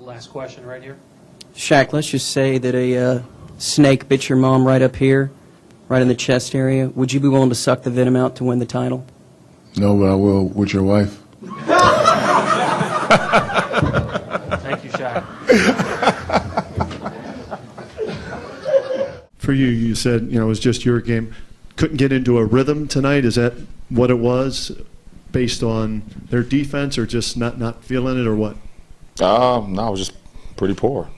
Last question right here. Shaq, let's just say that a snake bit your mom right up here, right in the chest area. Would you be willing to suck the venom out to win the title? No, but I will with your wife. Thank you, Shaq. For you, you said, it was just your game. Couldn't get into a rhythm tonight. Is that what it was, based on their defense, or just not feeling it, or what? No, I was just pretty poor.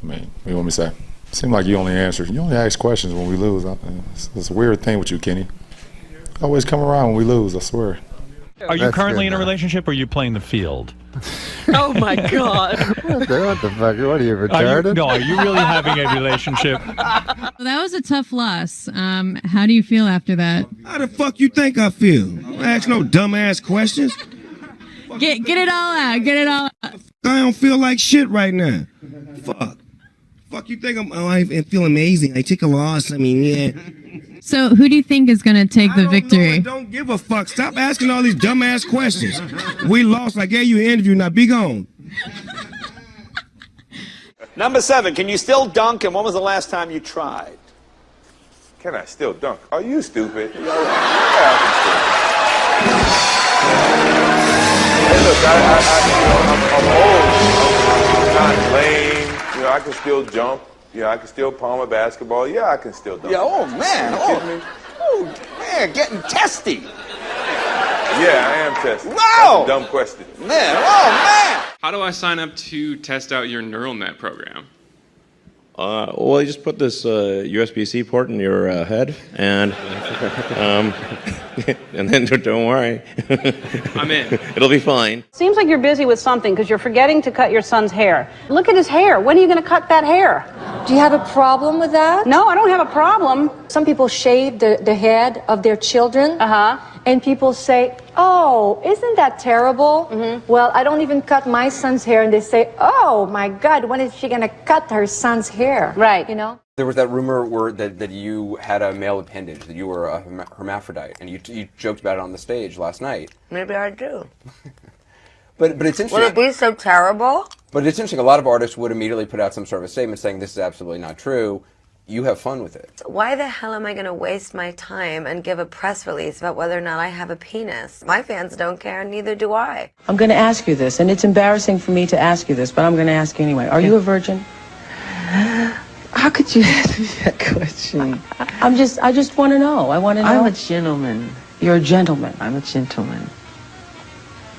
I mean, what do you want me to say? It seemed like you only ask questions when we lose. It's a weird thing with you, Kenny. Always come around when we lose, I swear. Are you currently in a relationship, or are you playing the field? Oh my God! What the fuck? What are you, retarded? Are you really having a relationship? Well, that was a tough loss. How do you feel after that? How the fuck you think I feel? Don't ask no dumbass questions. Get it all out. Get it all out. I don't feel like shit right now. Fuck you think I feel amazing. I take a loss. I mean, yeah. So who do you think is going to take the victory? I don't give a fuck. Stop asking all these dumbass questions. We lost. I gave you an interview. Now be gone. Number 7, can you still dunk, and when was the last time you tried? Can I still dunk? Are you stupid? Hey, look, I'm old. I'm not lame. I can still jump. I can still palm a basketball. Yeah, I can still dunk. Yeah, oh man, getting testy. Yeah, I am testy. Wow! That's a dumb question. Man. How do I sign up to test out your neural net program? Well, you just put this USB-C port in your head, and and then don't worry. I'm in. It'll be fine. Seems like you're busy with something because you're forgetting to cut your son's hair. Look at his hair. When are you going to cut that hair? Do you have a problem with that? No, I don't have a problem. Some people shave the head of their children. And people say, oh, isn't that terrible? Well, I don't even cut my son's hair, and they say, oh my God, when is she gonna cut her son's hair? Right. There was that rumor that you had a male appendage, that you were a hermaphrodite, and you joked about it on the stage last night. Maybe I do. But it's interesting. Would it be so terrible? But it's interesting, a lot of artists would immediately put out some sort of a statement saying this is absolutely not true. You have fun with it. Why the hell am I going to waste my time and give a press release about whether or not I have a penis? My fans don't care, and neither do I. I'm going to ask you this, and it's embarrassing for me to ask you this, but I'm going to ask you anyway. Are you a virgin? How could you ask me that question? I just want to know. I want to know. I'm a gentleman. You're a gentleman. I'm a gentleman.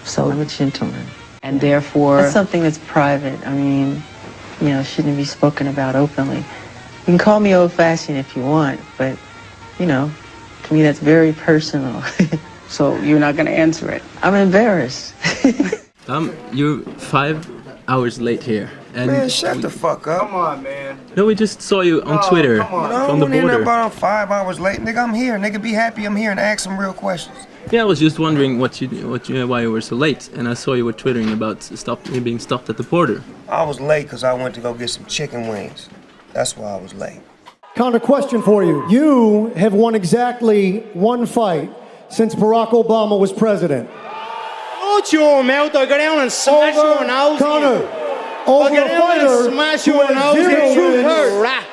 So I'm a gentleman. And therefore... That's something that's private. I mean, shouldn't be spoken about openly. You can call me old-fashioned if you want, but, to me that's very personal. So you're not going to answer it? I'm embarrassed. You're 5 hours late here. And Man, shut the fuck up. Come on, man. No, we just saw you on Twitter from the border. About I'm 5 hours late. Nigga, I'm here. Nigga, be happy I'm here and ask some real questions. Yeah, I was just wondering why you were so late, and I saw you were twittering about you being stopped at the border. I was late because I went to go get some chicken wings. That's why I was late. Connor, question for you. You have won exactly one fight since Barack Obama was president. Hold your mouth, I'll go down and smash your nose. Connor, over a fighter smash who your has nose. 0 wins Rat.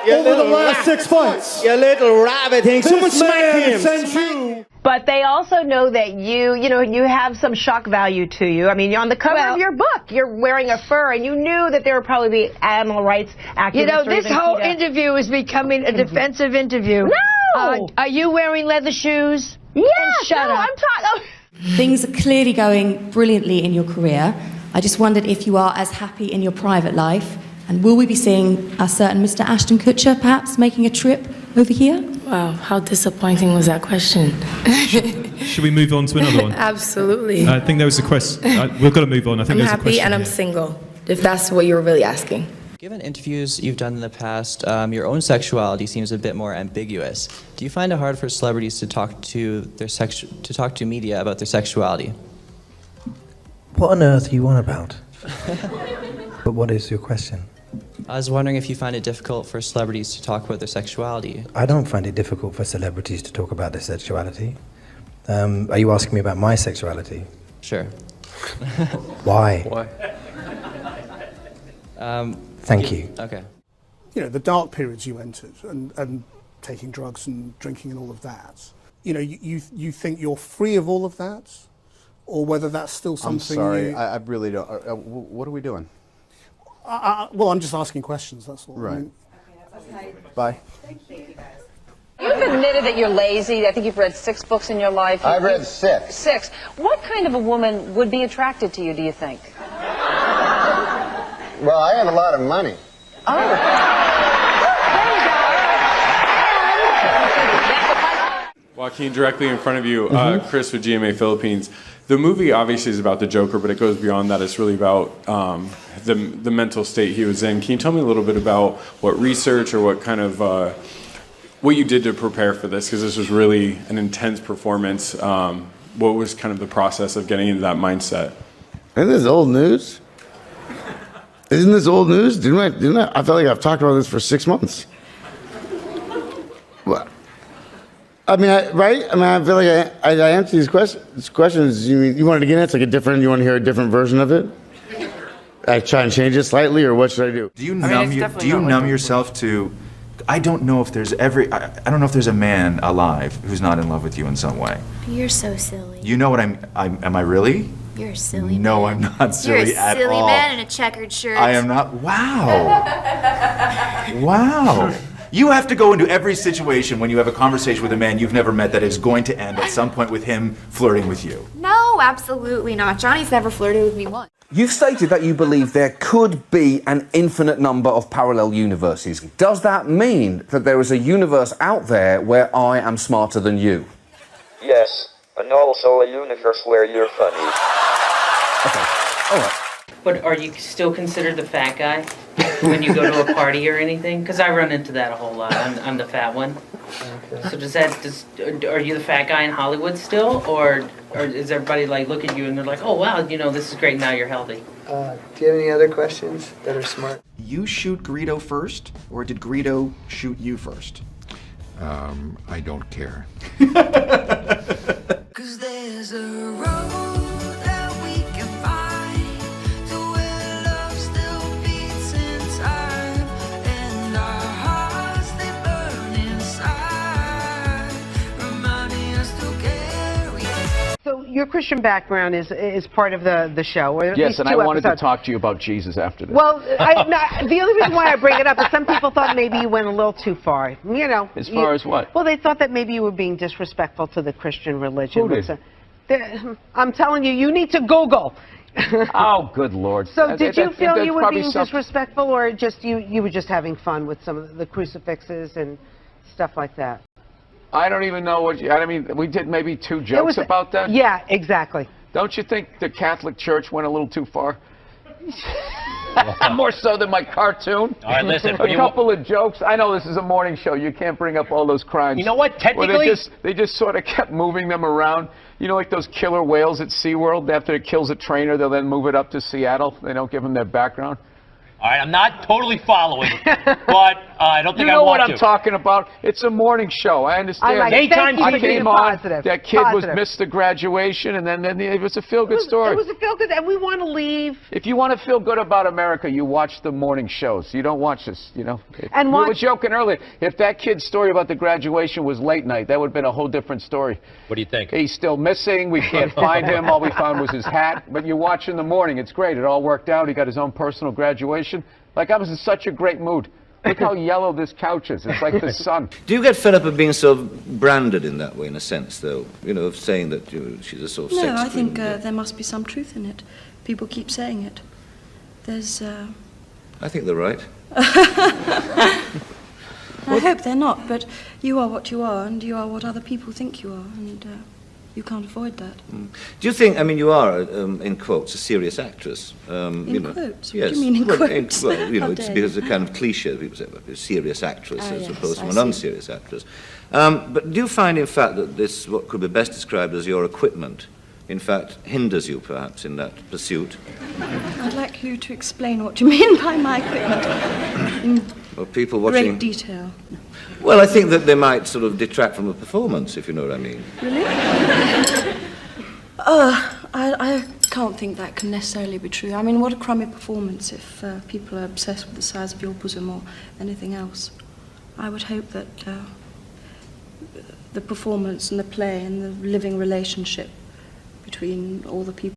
over the last 6 fights. You little rabbit thing. Someone This smack man him. sent you. But they also know that you have some shock value to you. I mean, you're on the cover of your book. You're wearing a fur, and you knew that there would probably be animal rights activists. This whole interview is becoming a defensive interview. No! Are you wearing leather shoes? Yeah, shut up. I'm talking. Things are clearly going brilliantly in your career. I just wondered if you are as happy in your private life, and will we be seeing a certain Mr. Ashton Kutcher perhaps making a trip over here? Wow, how disappointing was that question? Should we move on to another one? Absolutely. I think there was a question. We've got to move on. I think I'm there's a happy question and I'm here. single, if that's what you were really asking. Given interviews you've done in the past, your own sexuality seems a bit more ambiguous. Do you find it hard for celebrities to talk to media about their sexuality? What on earth are you on about? But what is your question? I was wondering if you find it difficult for celebrities to talk about their sexuality. I don't find it difficult for celebrities to talk about their sexuality. Are you asking me about my sexuality? Sure. Why? Why? Thank you. Okay. You know, the dark periods you entered and taking drugs and drinking and all of that. You know, you think you're free of all of that? Or whether that's still something I'm sorry, I really don't. What are we doing? Well, I'm just asking questions, that's all. Right. I mean, okay, bye. You've admitted that you're lazy. I think you've read 6 books in your life. I've read 6. 6. What kind of a woman would be attracted to you, do you think? Well, I have a lot of money. Joaquin, directly in front of you, Chris with GMA Philippines. The movie obviously is about the Joker, but it goes beyond that. It's really about the mental state he was in. Can you tell me a little bit about what research or what kind of what you did to prepare for this? Because this was really an intense performance. What was kind of the process of getting into that mindset? Isn't this old news? Isn't this old news? Didn't I? I feel like I've talked about this for 6 months. What? I mean, right? I mean, I feel like I answer these questions. You wanted to get in? It's like a different. You want to hear a different version of it? I try and change it slightly, or what should I do? Do you numb yourself to? I don't know if there's I don't know if there's a man alive who's not in love with you in some way. You're so silly. You know what am I really? You're a silly man. No, I'm not silly at all. You're a silly man in a checkered shirt. I am not. Wow. Wow. You have to go into every situation when you have a conversation with a man you've never met that is going to end at some point with him flirting with you. No, absolutely not. Johnny's never flirted with me once. You've stated that you believe there could be an infinite number of parallel universes. Does that mean that there is a universe out there where I am smarter than you? Yes, and also a universe where you're funny. Okay, all right. But are you still considered the fat guy when you go to a party or anything? Because I run into that a whole lot. I'm the fat one. So are you the fat guy in Hollywood still, or is everybody like look at you and they're like, oh wow, you know, this is great, now you're healthy? Do you have any other questions that are smart? You shoot Greedo first, or did Greedo shoot you first? I don't care. 'Cause there's a road that we can find to where love still beats inside, and our hearts they burn inside, reminding us to carry. So your Christian background is part of the show, or at Yes, least and 2 I wanted episodes. to talk to you about Jesus after this. Well, the only reason why I bring it up is some people thought maybe you went a little too far. You know. As far as what? Well, they thought that maybe you were being disrespectful to the Christian religion. Who did? I'm telling you, you need to Google. Oh, good Lord. So did you feel that's you were probably being some- disrespectful, or just you were just having fun with some of the crucifixes and stuff like that? I don't even know what I mean, we did maybe 2 jokes about that? Yeah, exactly. Don't you think the Catholic Church went a little too far? More so than my cartoon. All right, listen. A couple of jokes. I know this is a morning show. You can't bring up all those crimes. You know what? Technically, well, they just sort of kept moving them around. You know, like those killer whales at SeaWorld. After it kills a trainer, they'll then move it up to Seattle. They don't give them their background. All right, I'm not totally following, but I don't think You I know want what to. I'm talking about. It's a morning show. I understand. Anytime I came on. positive. That kid was Positive. missed the graduation, and then it was a feel-good story. It was a feel-good, and we want to leave. If you want to feel good about America, you watch the morning shows. You don't watch this, you know. And we were watch- joking earlier. If that kid's story about the graduation was late night, that would have been a whole different story. What do you think? He's still missing. We can't find him. All we found was his hat. But you watch in the morning. It's great. It all worked out. He got his own personal graduation. Like, I was in such a great mood. Look how yellow this couch is. It's like the sun. Do you get fed up of being sort of branded in that way, in a sense, though? You know, of saying that she's a sort of sex No, I think queen? there must be some truth in it. People keep saying it. There's. I think they're right. I hope they're not, but you are what you are, and you are what other people think you are, and you can't avoid that. Do you think, I mean, you are, in quotes, a serious actress? In quotes? What Yes. do you mean in well, quotes? well, you know, How it's dare because you. a kind of cliche, people say, well, a serious actress as Yes, opposed to I an see. unserious actress. But do you find, in fact, that this, what could be best described as your equipment, in fact, hinders you, perhaps, in that pursuit? I'd like you to explain what you mean by my equipment in Or people watching... great detail. Well, I think that they might sort of detract from a performance, if you know what I mean. Really? I can't think that can necessarily be true. I mean, what a crummy performance if people are obsessed with the size of your bosom or anything else. I would hope that the performance and the play and the living relationship between all the people.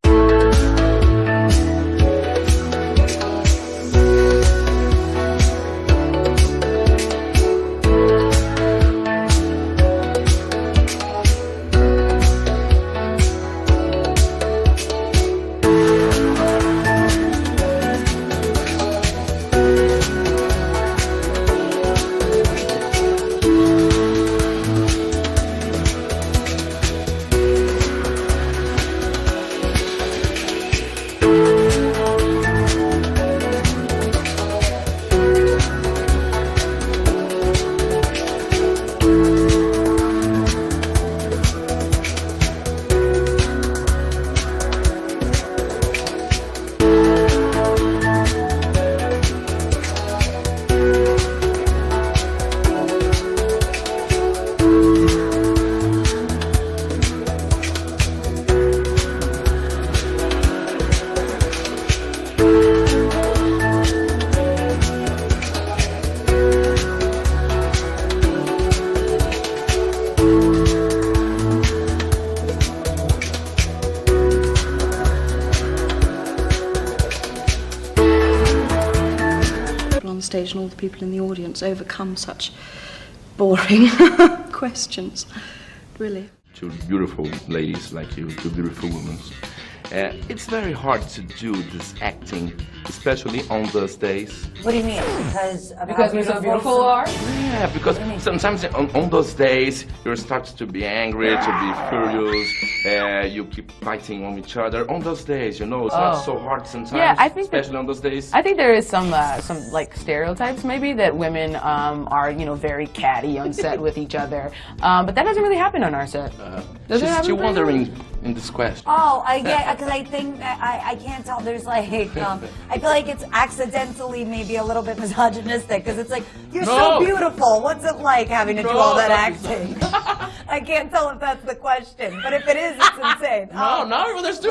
On stage and all the people in the audience overcome such boring questions, really. Two beautiful ladies like you, two beautiful women. It's very hard to do this acting, especially on those days. What do you mean? Because we're so beautiful, are? Yeah, because sometimes on those days you start to be angry, to be furious, you keep fighting on each other. On those days, you know, it's not so hard sometimes, Yeah, I think especially on those days. I think there is some like stereotypes maybe that women are very catty on set with each other, but that doesn't really happen on our set. Does it She's happen still for you? wondering in this question. Oh, I get, because I think that I can't tell. There's like, I feel like it's accidentally maybe a little bit misogynistic because it's like, you're so beautiful. What's it like having to do all that acting? I can't tell if that's the question, but if it is, it's insane. No, there's two.